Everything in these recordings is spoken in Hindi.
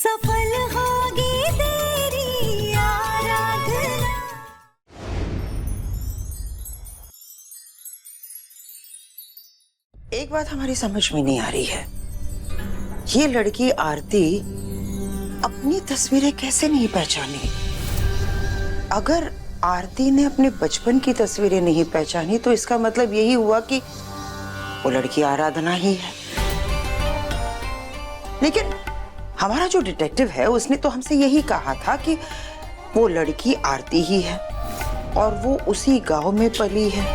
सफल होगी तेरी आराधना। एक बात हमारी समझ में नहीं आ रही है, ये लड़की आरती अपनी तस्वीरें कैसे नहीं पहचानी? अगर आरती ने अपने बचपन की तस्वीरें नहीं पहचानी तो इसका मतलब यही हुआ कि वो लड़की आराधना ही है। लेकिन हमारा जो डिटेक्टिव है उसने तो हमसे यही कहा था कि वो लड़की आरती ही है और वो उसी गांव में पली है।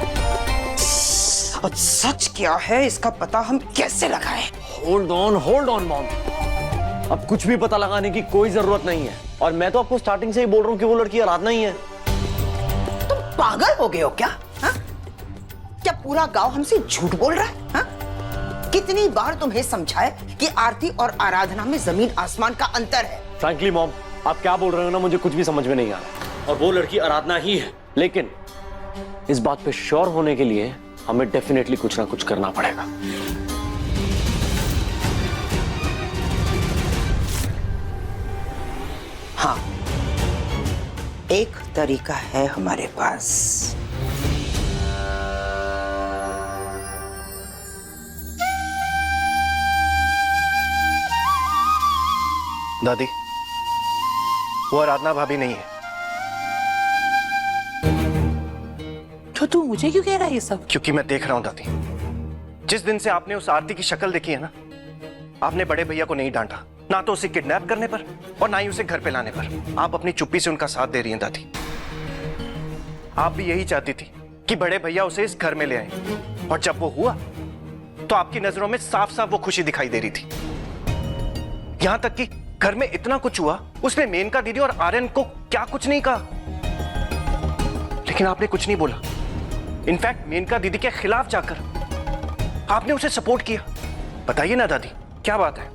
और सच क्या है इसका पता हम कैसे लगाएं? होल्ड ऑन मॉम, अब कुछ भी पता लगाने की कोई जरूरत नहीं है। और मैं तो आपको स्टार्टिंग से ही बोल रहा हूँ कि वो लड़की आराधना ही है। तुम पागल हो गए हो क्या? हा? क्या पूरा गांव हमसे झूठ बोल रहा है? हा? कितनी बार तुम्हें समझाए कि आरती और आराधना में जमीन आसमान का अंतर है। फ्रैंकली मॉम, आप क्या बोल रहे हो ना, मुझे कुछ भी समझ में नहीं आ रहा। और वो लड़की आराधना ही है, लेकिन इस बात पे श्योर होने के लिए हमें डेफिनेटली कुछ ना कुछ करना पड़ेगा। हाँ, एक तरीका है हमारे पास। दादी, वो आराधना भाभी नहीं है। तो तू मुझे क्यों कह रहा है ये सब? क्योंकि मैं देख रहा हूं दादी, जिस दिन से आपने उस आरती की शक्ल देखी है ना, आपने बड़े भैया को नहीं डांटा, ना तो उसे किडनैप करने पर और ना ही उसे घर पे लाने पर। आप अपनी चुप्पी से उनका साथ दे रही हैं दादी। आप भी यही चाहती थी कि बड़े भैया उसे इस घर में ले आए, और जब वो हुआ तो आपकी नजरों में साफ साफ वो खुशी दिखाई दे रही थी। यहां तक कि घर में इतना कुछ हुआ, उसने मेनका दीदी और आर्यन को क्या कुछ नहीं कहा, लेकिन आपने कुछ नहीं बोला। इनफैक्ट मेनका दीदी के खिलाफ जाकर आपने उसे सपोर्ट किया। बताइए ना दादी, क्या बात है?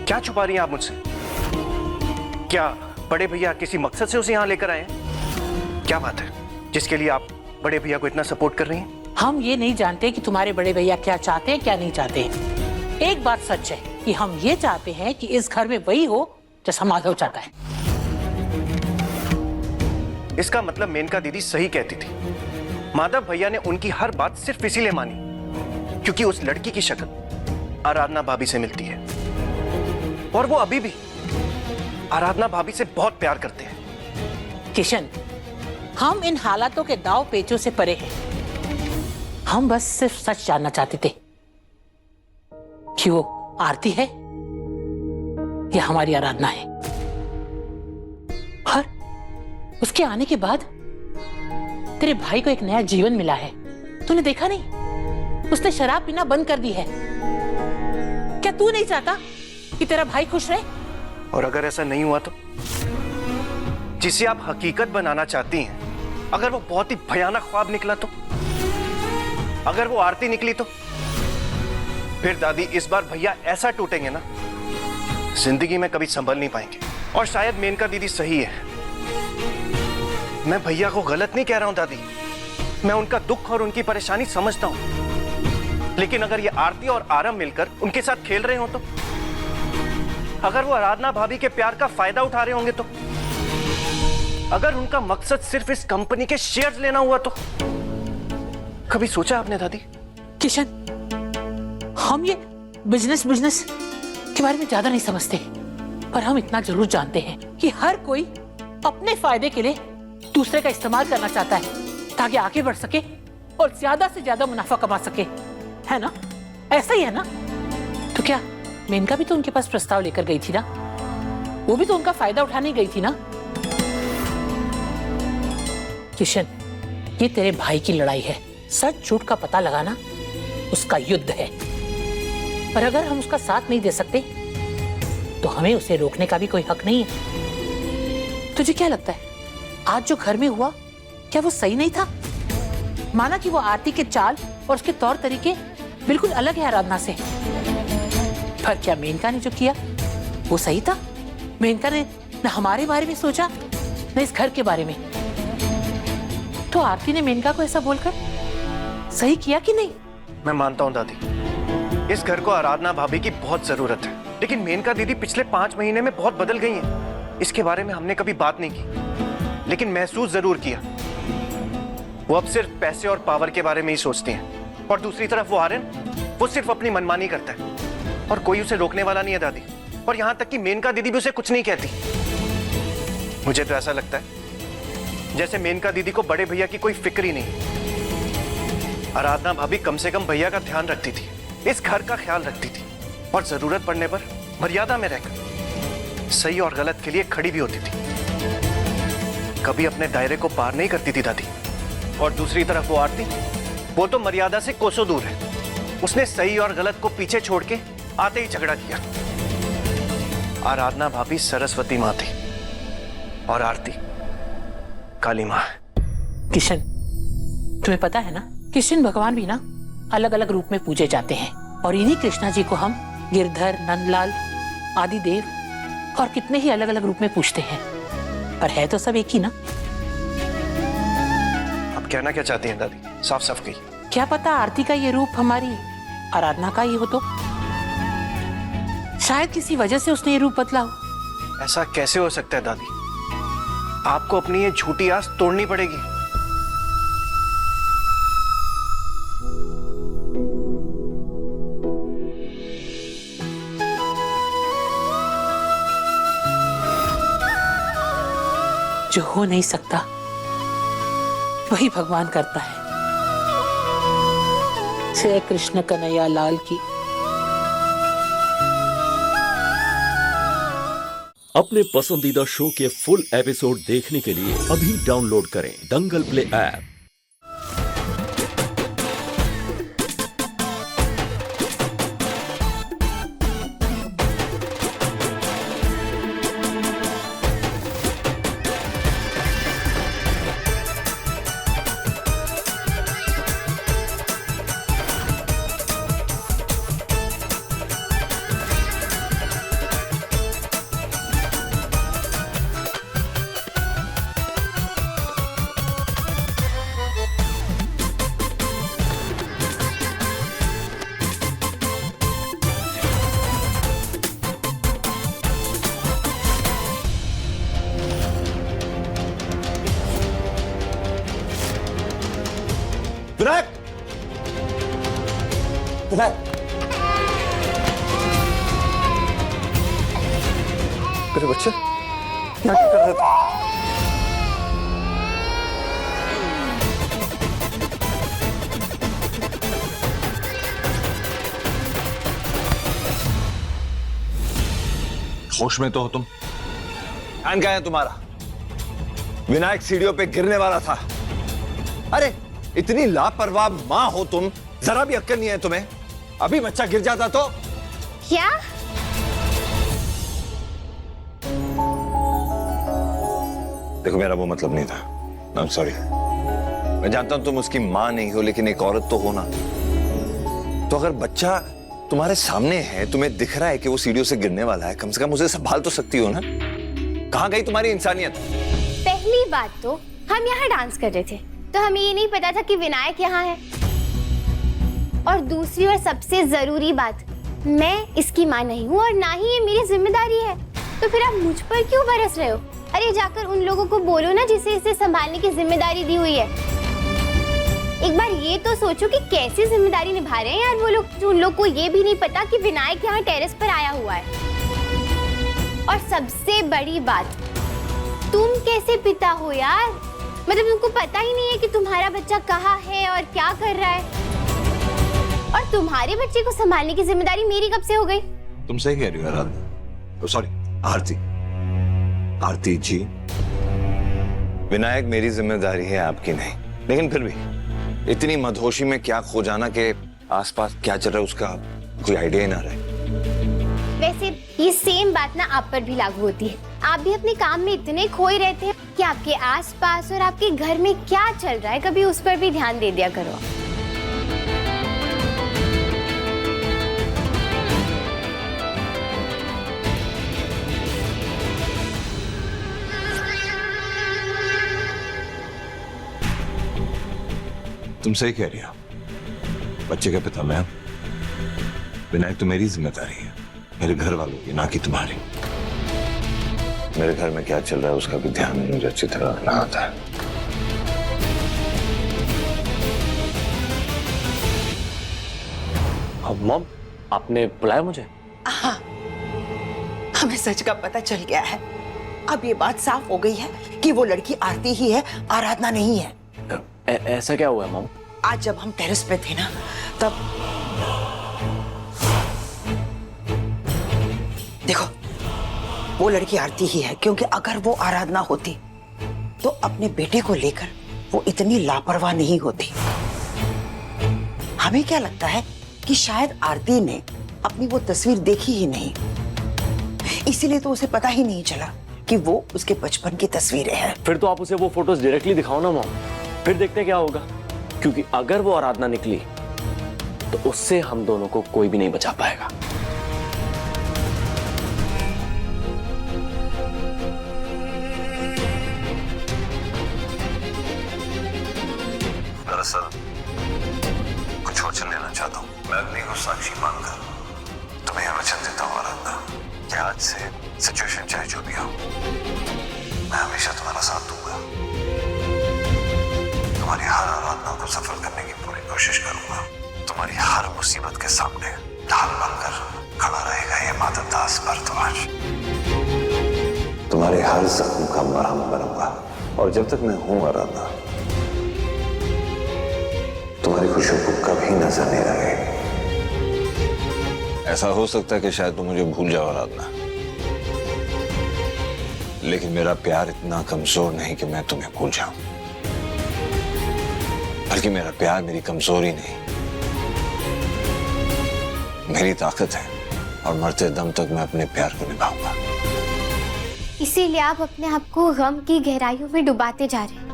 क्या छुपा रही हैं आप मुझसे? क्या बड़े भैया किसी मकसद से उसे यहां लेकर आए हैं? क्या बात है जिसके लिए आप बड़े भैया को इतना सपोर्ट कर रही हैं? हम ये नहीं जानते कि तुम्हारे बड़े भैया क्या चाहते हैं क्या नहीं चाहते हैं। एक बात सच है कि हम ये चाहते हैं कि इस घर में वही हो जैसा माधव चाहता है। इसका मतलब मेनका दीदी सही कहती थी। माधव भैया ने उनकी हर बात सिर्फ इसीलिए मानी क्योंकि उस लड़की की शक्ल आराधना भाभी से मिलती है, और वो अभी भी आराधना भाभी से बहुत प्यार करते हैं। किशन, हम इन हालातों के दाव पेचों से परे हैं। हम बस सिर्फ सच जानना चाहते थे कि वो आरती है या हमारी आराधना है। और उसके आने के बाद तेरे भाई को एक नया जीवन मिला है। तूने देखा नहीं, उसने शराब पीना बंद कर दी है। क्या तू नहीं चाहता कि तेरा भाई खुश रहे? और अगर ऐसा नहीं हुआ तो? जिसे आप हकीकत बनाना चाहती हैं, अगर वो बहुत ही भयानक ख्वाब निकला तो? अगर वो आरती निकली तो? फिर दादी, इस बार भैया ऐसा टूटेंगे ना, जिंदगी में कभी संभल नहीं पाएंगे। और शायद मेनका दीदी सही है। मैं भैया को गलत नहीं कह रहा हूं दादी, मैं उनका दुख और उनकी परेशानी समझता हूं। लेकिन अगर ये आरती और आरम मिलकर उनके साथ खेल रहे हो तो? अगर वो आराधना भाभी के प्यार का फायदा उठा रहे होंगे तो? अगर उनका मकसद सिर्फ इस कंपनी के शेयर्स लेना हुआ तो? कभी सोचा आपने दादी? किशन, हम ये बिजनेस के बारे में ज्यादा नहीं समझते, पर हम इतना जरूर जानते हैं कि हर कोई अपने फायदे के लिए दूसरे का इस्तेमाल करना चाहता है ताकि आगे बढ़ सके और ज्यादा से ज्यादा मुनाफा कमा सके, है ना? ऐसा ही है ना? तो क्या मेनका भी तो उनके पास प्रस्ताव लेकर गई थी ना? वो भी तो उनका फायदा उठाने गई थी ना? किशन, ये तेरे भाई की लड़ाई है। सच झूठ का पता लगाना उसका युद्ध है। पर अगर हम उसका साथ नहीं दे सकते तो हमें उसे रोकने का भी कोई हक नहीं है। तुझे क्या लगता है, आज जो घर में हुआ क्या वो सही नहीं था? माना कि वो आरती के चाल और उसके तौर तरीके बिल्कुल अलग है आराधना से, पर क्या मेनका ने जो किया वो सही था? मेनका ने न हमारे बारे में सोचा न इस घर के बारे में। तो आरती ने मेनका को ऐसा बोलकर सही किया कि नहीं? मैं मानता हूं दादी, इस घर को आराधना भाभी की बहुत जरूरत है। लेकिन मेनका दीदी पिछले 5 महीने में बहुत बदल गई हैं। इसके बारे में हमने कभी बात नहीं की, लेकिन महसूस जरूर किया। वो अब सिर्फ पैसे और पावर के बारे में ही सोचती हैं। और दूसरी तरफ वो आर्यन, वो सिर्फ अपनी मनमानी करता है और कोई उसे रोकने वाला नहीं है दादी। और यहां तक कि मेनका दीदी भी उसे कुछ नहीं कहती। मुझे तो ऐसा लगता है जैसे मेनका दीदी को बड़े भैया की कोई फिक्र ही नहीं। आराधना भाभी कम से कम भैया का ध्यान रखती थी, इस घर का ख्याल रखती थी और जरूरत पड़ने पर मर्यादा में रहकर सही और गलत के लिए खड़ी भी होती थी। कभी अपने दायरे को पार नहीं करती थी दादी। और दूसरी तरफ वो आरती, वो तो मर्यादा से कोसों दूर है। उसने सही और गलत को पीछे छोड़ के आते ही झगड़ा किया। आराधना भाभी सरस्वती माँ थी और आरती काली माँ। किशन, तुम्हें पता है ना, कृष्ण भगवान भी ना अलग अलग रूप में पूजे जाते हैं और इन्हीं कृष्णा जी को हम गिरधर, नंदलाल, आदि देव और कितने ही अलग अलग रूप में पूजते हैं, पर है तो सब एक ही ना। अब कहना क्या चाहती हैं दादी? साफ साफ कही। क्या पता आरती का ये रूप हमारी आराधना का ही हो तो। शायद किसी वजह से उसने ये रूप बदला हो। ऐसा कैसे हो सकता है दादी? आपको अपनी ये झूठी आस तोड़नी पड़ेगी। जो हो नहीं सकता वही भगवान करता है। जय कृष्ण कन्हैया लाल की। अपने पसंदीदा शो के फुल एपिसोड देखने के लिए अभी डाउनलोड करें दंगल प्ले ऐप। विनायक! विनायक! मेरे बच्चे क्या कर रहे थे? होश में तो हो तुम? ध्यान क्या है तुम्हारा? विनायक सीढ़ियों पे गिरने वाला था। अरे इतनी लापरवाह मां हो तुम, जरा भी अक्ल नहीं है तुम्हें? अभी बच्चा गिर जाता तो? क्या? देखो मेरा वो मतलब नहीं था। I am sorry. मैं जानता हूं तुम उसकी मां नहीं हो, लेकिन एक औरत तो हो ना। तो अगर बच्चा तुम्हारे सामने है, तुम्हें दिख रहा है कि वो सीढ़ियों से गिरने वाला है, कम से कम उसे संभाल तो सकती हो ना। कहां गई तुम्हारी इंसानियत? पहली बात तो हम यहाँ डांस कर रहे थे, तो हमें ये नहीं पता था कि विनायक यहाँ है। और दूसरी और सबसे जरूरी बात, मैं इसकी माँ नहीं हूँ और ना ही ये मेरी जिम्मेदारी है। तो फिर आप मुझ पर क्यों बरस रहे हो? अरे जाकर उन लोगों को बोलो ना जिसे इसे संभालने की जिम्मेदारी दी हुई है। एक बार ये तो सोचो कि कैसी जिम्मेदारी निभा रहे हैं यार वो लोग। उन लोग को ये भी नहीं पता कि विनायक यहाँ टेरेस पर आया हुआ है। और सबसे बड़ी बात, तुम कैसे पिता हो यार? मतलब तुमको पता ही नहीं है कि तुम्हारा बच्चा कहाँ है और क्या कर रहा है। और तुम्हारे बच्चे को संभालने की जिम्मेदारी मेरी कब से हो गई? तुम सही कह रही हो आराधना। सॉरी आरती। आरती जी, विनायक मेरी जिम्मेदारी है, आपकी नहीं। लेकिन फिर भी इतनी मदहोशी में क्या खो जाना कि आसपास क्या चल रहा है उसका कोई आइडिया ही ना रहे। वैसे ये सेम बात ना आप पर भी लागू होती है। आप भी अपने काम में इतने खोए रहते हैं कि आपके आसपास और आपके घर में क्या चल रहा है कभी उस पर भी ध्यान दे दिया करो। तुम सही कह रही हो। बच्चे का पिता मैं, विनायक तो मेरी जिम्मेदारी है। मेरे घर वालों की, ना कि तुम्हारी। मेरे घर में क्या चल रहा है उसका भी ध्यान मुझे अच्छी तरह रखना आता है। मॉम, आपने बुलाया मुझे? हाँ, हमें सच का पता चल गया है। अब ये बात साफ हो गई है कि वो लड़की आरती ही है, आराधना नहीं है। ऐसा क्या हुआ है मॉम? आज जब हम टेरेस पे थे ना, तब देखो, वो लड़की आरती ही है, क्योंकि अगर वो आराधना होती तो अपने बेटे को लेकर वो इतनी लापरवाह नहीं होती। हमें क्या लगता है कि शायद आरती ने अपनी वो तस्वीर देखी ही नहीं, इसीलिए तो उसे पता ही नहीं चला कि वो उसके बचपन की तस्वीरें हैं। फिर तो आप उसे वो फोटोज डायरेक्टली दिखाओ ना मॉम, फिर देखते क्या होगा। क्योंकि अगर वो आराधना निकली तो उससे हम दोनों को कोई भी नहीं बचा पाएगा। दरअसल कुछ वचन लेना चाहता हूँ। मैं अग्नि को साक्षी मानकर तुम्हें यह वचन देता हूँ आराधना, कि आज से सिचुएशन चाहे जो भी हो, मैं हमेशा तुम्हारा साथ दूंगा। तुम्हारी हर आराधना को सफल करने की पूरी कोशिश करूंगा। तुम्हारी हर मुसीबत के सामने ढाल बनकर खड़ा रहेगा ये माधवदास भारद्वाज। तुम्हारे हर जख्म का मरहम बनूंगा, और जब तक मैं हूं आराधना, तुम्हारी खुशियों को कभी नजर नहीं लगेगी। ऐसा हो सकता है कि शायद तुम मुझे भूल जाओ आराधना, लेकिन मेरा प्यार इतना कमजोर नहीं कि मैं तुम्हें भूल जाऊं। बल्कि मेरा प्यार मेरी कमजोरी नहीं, मेरी ताकत है, और मरते दम तक मैं अपने प्यार को निभाऊंगा। इसीलिए आप अपने आप को गम की गहराइयों में डुबाते जा रहे हैं,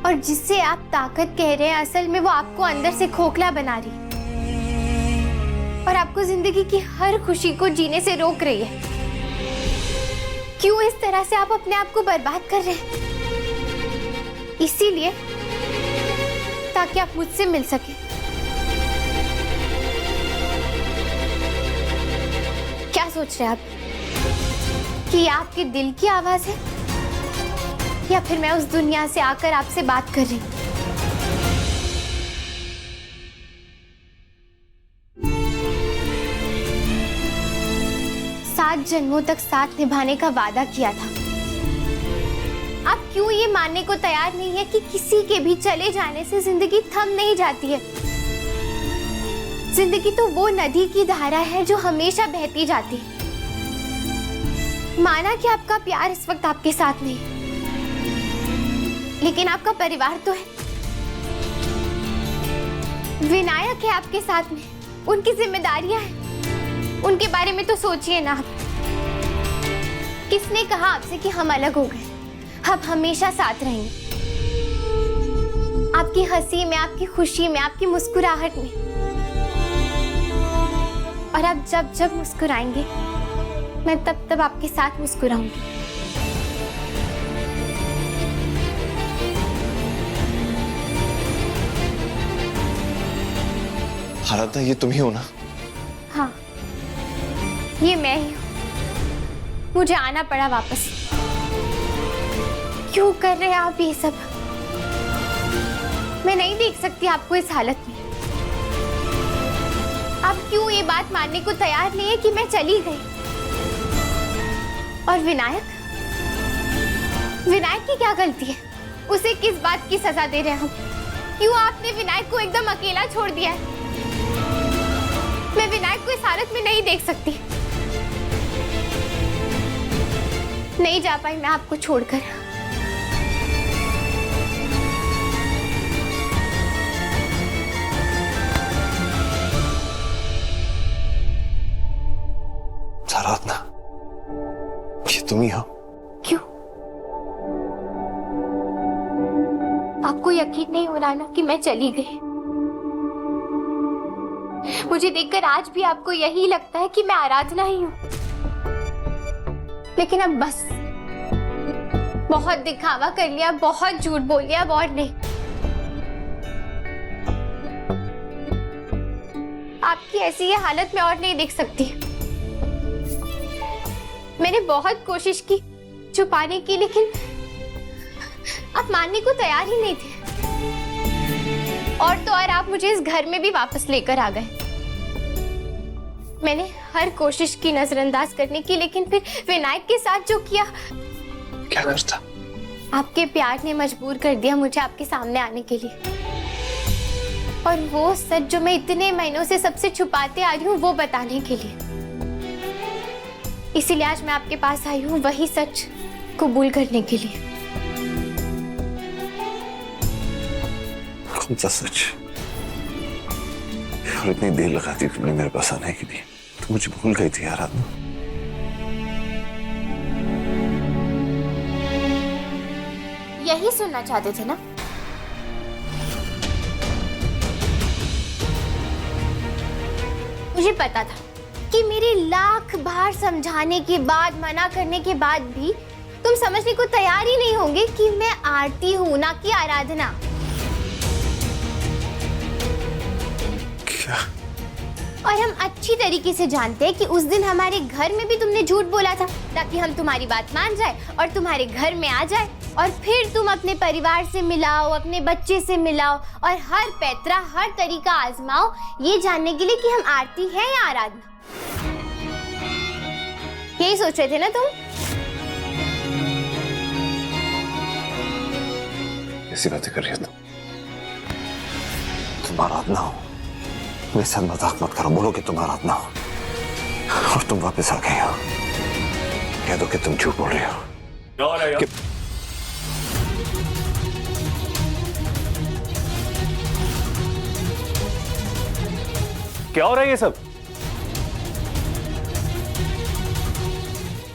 और जिससे आप ताकत कह रहे हैं, असल में वो आपको अंदर से खोखला बना रही है और आपको जिंदगी की हर खुशी को जीने से रोक रही है। क्यों इस तरह से आप अपने आप को बर्बाद कर रहे हैं? इसीलिए ताकि आप मुझसे मिल सके। क्या सोच रहे हैं आप कि ये आपके दिल की आवाज है, या फिर मैं उस दुनिया से आकर आपसे बात कर रही हूँ? सात जन्मों तक साथ निभाने का वादा किया था। आप क्यों ये मानने को तैयार नहीं है कि किसी के भी चले जाने से जिंदगी थम नहीं जाती है? जिंदगी तो वो नदी की धारा है जो हमेशा बहती जाती है। माना कि आपका प्यार इस वक्त आपके साथ नहीं, लेकिन आपका परिवार तो है। विनायक है आपके साथ में, उनकी जिम्मेदारियां हैं, उनके बारे में तो सोचिए ना आप। किसने कहा आपसे कि हम अलग हो गए? हम हमेशा साथ रहेंगे, आपकी हंसी में, आपकी खुशी में, आपकी मुस्कुराहट में। और आप जब जब मुस्कुराएंगे, मैं तब तब आपके साथ मुस्कुराऊंगी। आराधना, ये तुम ही हो ना? हाँ, ये मैं ही हूँ। मुझे आना पड़ा वापस। क्यों कर रहे हैं आप ये सब? मैं नहीं देख सकती आपको इस हालत में। आप क्यों ये बात मानने को तैयार नहीं है कि मैं चली गई? और विनायक, विनायक की क्या गलती है? उसे किस बात की सजा दे रहे हैं हम? क्यों आपने विनायक को एकदम अकेला छोड़ दिया है? मैं विनायक को इस हालत में नहीं देख सकती। नहीं जा पाई मैं आपको छोड़कर। आराधना, ये तुम ही हो? क्यों? आपको यकीन नहीं हो रहा ना कि मैं चली गई? मुझे देखकर आज भी आपको यही लगता है कि मैं आराधना ही हूँ। लेकिन अब बस, बहुत दिखावा कर लिया, बहुत झूठ बोल लिया, अब और नहीं। आपकी ऐसी ये हालत में और नहीं देख सकती। मैंने बहुत कोशिश की छुपाने की, लेकिन आप मानने को तैयार ही नहीं थे। और तो और आप मुझे इस घर में भी वापस लेकर आ गए। मैंने हर कोशिश की नजरअंदाज करने की, लेकिन फिर विनायक के साथ जो किया। क्या करता? आपके प्यार ने मजबूर कर दिया मुझे आपके सामने आने के लिए, और वो सच जो मैं इतने महीनों से सबसे छुपाते आ रही हूँ वो बताने के लिए। इसीलिए आज मैं आपके पास आई हूँ वही सच कबूल करने के लिए। कौन सा सच? और इतनी देर लगा दी तुमने मेरे पास आने के लिए, तो मुझे भूल गई थी आराधना। यही सुनना चाहते थे ना? मुझे पता था कि मेरे लाख बार समझाने के बाद, मना करने के बाद भी तुम समझने को तैयार ही नहीं होंगे कि मैं आरती हूं, ना कि आराधना। क्या? और हम अच्छी तरीके से जानते हैं कि उस दिन हमारे घर में भी तुमने झूठ बोला था ताकि हम तुम्हारी बात मान जाए और तुम्हारे घर में आ जाए, और फिर तुम अपने परिवार से मिलाओ, अपने बच्चे से मिलाओ, और हर पैतरा, हर तरीका आजमाओ ये जानने के लिए कि हम आरती हैं या आराधना। यही सोच रहे थे ना तुम? ऐसी बातें कर रही हो तुम आराधना हो। मेरे साथ मजाक मत करो, बोलो कि तुम आराधना हो और तुम वापस आ गए हो। कह दो कि तुम झूठ बोल रहे हो। क्या हो रहा है ये सब?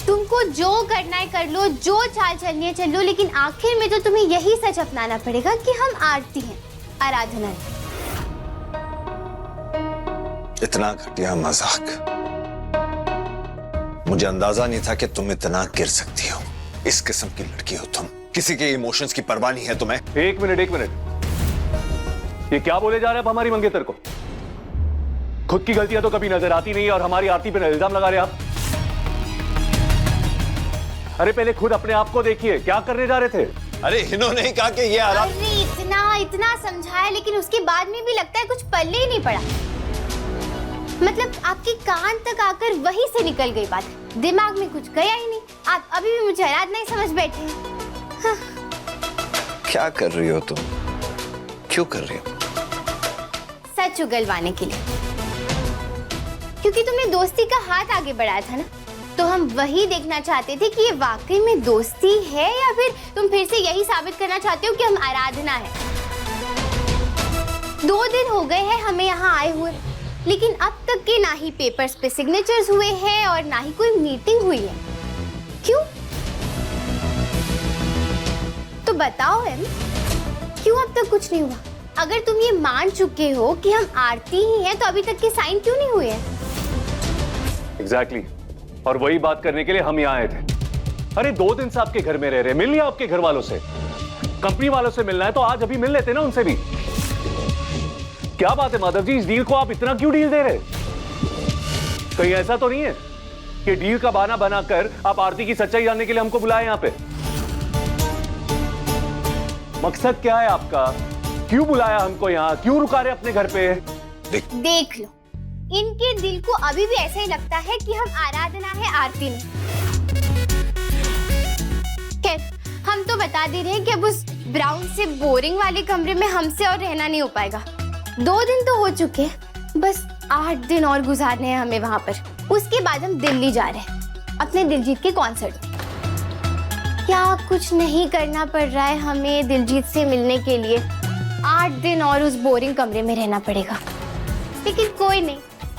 तुमको जो करना है कर लो, जो चाल चलनी है चल लो, लेकिन आखिर में तो तुम्हें यही सच अपनाना पड़ेगा कि हम आरती हैं, आराधना नहीं। इतना घटिया मजाक मुझे अंदाजा नहीं था कि तुम इतना गिर सकती हो। इस किस्म की लड़की हो तुम, किसी के इमोशंस की परवाह नहीं है तुम्हें। एक मिनट, ये क्या बोले जा रहे हैं आप हमारी मंगेतर को? खुद की गलतियां तो कभी नजर आती नहीं और हमारी आरती पे इल्जाम लगा रहे आप। अरे पहले खुद अपने आप को देखिए, क्या करने जा रहे थे? अरे इन्होंने ही कहा कि ये आराम। अरे इतना समझाया, लेकिन उसके बाद में भी लगता है कुछ पल्ले ही नहीं पड़ा। मतलब आपके कान तक आकर वहीं से निकल गई बात, दिमाग में कुछ गया ही नहीं। आप अभी भी मुझे आराधना ही समझ बैठे हैं। हाँ। क्या कर रही हो तुम? क्यों कर रही हो? सच उगलवाने के लिए, क्योंकि तुमने दोस्ती का हाथ आगे बढ़ाया था ना, तो हम वही देखना चाहते थे कि ये वाकई में दोस्ती है या फिर तुम फिर से यही साबित करना चाहते हो कि हम आराधना है। 2 दिन हो गए हैं हमें यहाँ आए हुए, लेकिन अब तक के ना ही पेपर्स पे सिग्नेचर्स हुए हैं और ना ही कोई मीटिंग हुई है। क्यों? तो बताओ एम, क्यों अब तक कुछ नहीं हुआ? अगर तुम ये मान चुके हो कि हम आरती ही हैं, तो अभी तक के साइन क्यों नहीं हुए हैं? एग्जैक्टली, और वही बात करने के लिए हम यहाँ आए थे। अरे 2 दिन से आपके घर में रह रहे, मिल लिया आपके घर वालों से, कंपनी वालों से मिलना है तो आज अभी मिल लेते ना उनसे भी। क्या बात है माधव जी, इस डील को आप इतना क्यों डील दे रहे? कहीं ऐसा तो नहीं है कि डील का बहाना बनाकर आप आरती की सच्चाई जानने के लिए हमको बुलाए यहाँ पे? मकसद क्या है आपका? क्यों बुलाया हमको यहाँ? क्यों रुका रहे अपने घर पे? देख लो, इनके दिल को अभी भी ऐसा ही लगता है कि हम आराधना है, आरती नहीं। खैर, हम तो बता दे रहे हैं कि अब उस ब्राउन से बोरिंग वाले कमरे में हमसे और रहना नहीं हो पाएगा। 2 दिन तो हो चुके हैं, बस 8 दिन और गुजारने हैं हमें वहां पर। उसके बाद हम दिल्ली जा रहे हैं अपने दिलजीत के कॉन्सर्ट। क्या कुछ नहीं करना पड़ रहा है हमें दिलजीत से मिलने के लिए। 8 दिन और उस बोरिंग कमरे में रहना पड़ेगा, लेकिन कोई नहीं,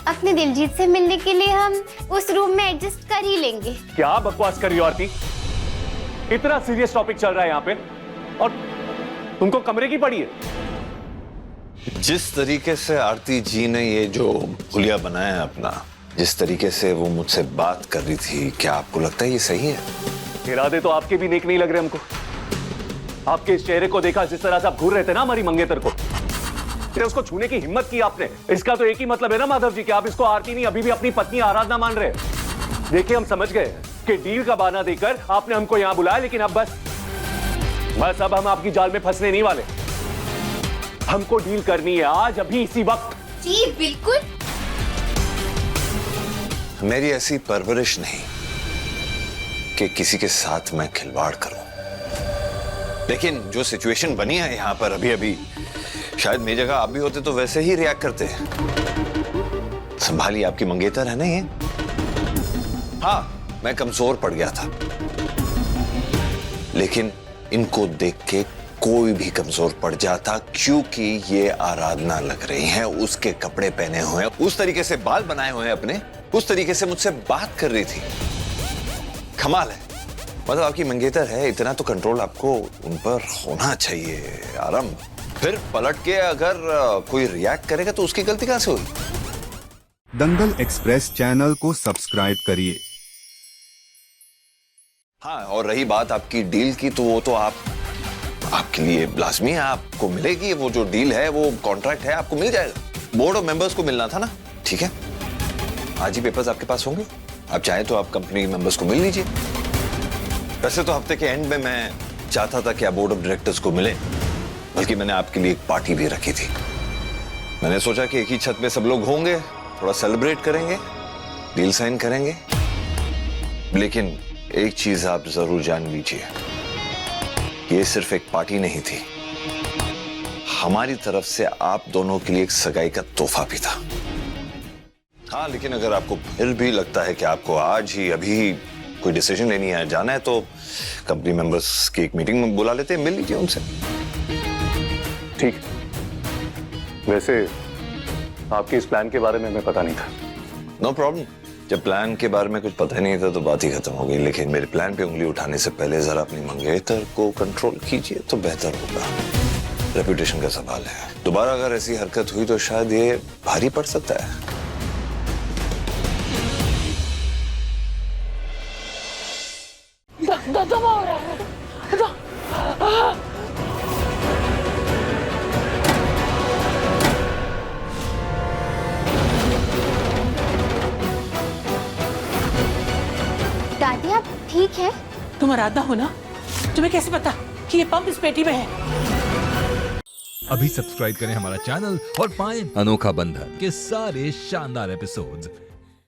अपने दिलजीत से मिलने के लिए हम उस रूम में एडजस्ट कर ही लेंगे। क्या बकवास कर रही हो आरती? इतना सीरियस टॉपिक चल रहा है यहाँ पे और तुमको कमरे की पड़ी है? जिस तरीके से आरती जी ने ये जो हुलिया बनाया है अपना, जिस तरीके से वो मुझसे बात कर रही थी, क्या आपको लगता है ये सही है? इरादे तो आपके भी नेक नहीं लग रहे हमको। आपके इस चेहरे को देखा, जिस तरह से आप घूर रहे थे ना हमारी मंगेतर को, फिर उसको छूने की हिम्मत की आपने। इसका तो एक ही मतलब है ना माधव जी कि आप इसको आरती नहीं, अभी भी अपनी पत्नी आराधना मान रहे हैं। देखिए, हम समझ गए कि डील का बहाना देकर आपने हमको यहां बुलाया, लेकिन अब बस अब हम आपकी जाल में फंसने नहीं वाले। हमको डील करनी है आज, अभी, इसी वक्त। जी बिल्कुल। मेरी ऐसी परवरिश नहीं कि किसी के साथ मैं खिलवाड़ करूं, लेकिन जो सिचुएशन बनी है यहां पर अभी अभी, शायद मेरी जगह आप भी होते तो वैसे ही रिएक्ट करते। संभाली आपकी मंगेतर है ना ये। हाँ, मैं कमजोर पड़ गया था, लेकिन इनको देख के कोई भी कमजोर पड़ जाता, क्योंकि ये आराधना लग रही है, उसके कपड़े पहने हुए हैं, उस तरीके से बाल बनाए हुए हैं अपने, उस तरीके से मुझसे बात कर रही थी। कमाल है, मतलब आपकी मंगेतर है, इतना तो कंट्रोल आपको उन पर होना चाहिए। आराम फिर पलट के अगर कोई रिएक्ट करेगा तो उसकी गलती कहां से हुई? दंगल एक्सप्रेस चैनल को सब्सक्राइब करिए। हाँ, और रही बात आपकी डील की, तो वो तो आपके लिए लाजमी है, आपको मिलेगी। वो जो डील है, वो कॉन्ट्रैक्ट है, आपको मिल जाएगा। बोर्ड ऑफ मेंबर्स को मिलना था ना, ठीक है, आज ही पेपर्स आपके पास होंगे। आप चाहे तो आप कंपनी के मेंबर्स को मिल लीजिए। वैसे तो हफ्ते के एंड में मैं चाहता था कि आप बोर्ड ऑफ डायरेक्टर्स को मिले, बल्कि मैंने आपके लिए एक पार्टी भी रखी थी। मैंने सोचा कि एक ही छत पे सब लोग होंगे, थोड़ा सेलिब्रेट करेंगे, डील साइन करेंगे। लेकिन एक चीज आप जरूर जान लीजिए, ये सिर्फ एक पार्टी नहीं थी, हमारी तरफ से आप दोनों के लिए एक सगाई का तोहफा भी था। हाँ, लेकिन अगर आपको फिर भी लगता है कि आपको आज ही अभी कोई डिसीजन लेनी है, जाना है, तो कंपनी मेंबर्स की एक मीटिंग में बुला लेते हैं, मिल लीजिए उनसे। ठीक। वैसे आपके इस प्लान के बारे में हमें पता नहीं था। No problem. जब प्लान के बारे में कुछ पता नहीं था तो बात ही खत्म हो गई, लेकिन मेरे प्लान पे उंगली उठाने से पहले जरा अपनी मंगेतर को कंट्रोल कीजिए तो बेहतर होगा। रेपुटेशन का सवाल है, दोबारा अगर ऐसी हरकत हुई तो शायद ये भारी पड़ सकता है। दमा हो रहा है। दादी आप ठीक है? तुम आराधना हो ना? तुम्हें कैसे पता कि ये पंप इस पेटी में है? अभी सब्सक्राइब करें हमारा चैनल और पाएं अनोखा बंधन के सारे शानदार एपिसोड्स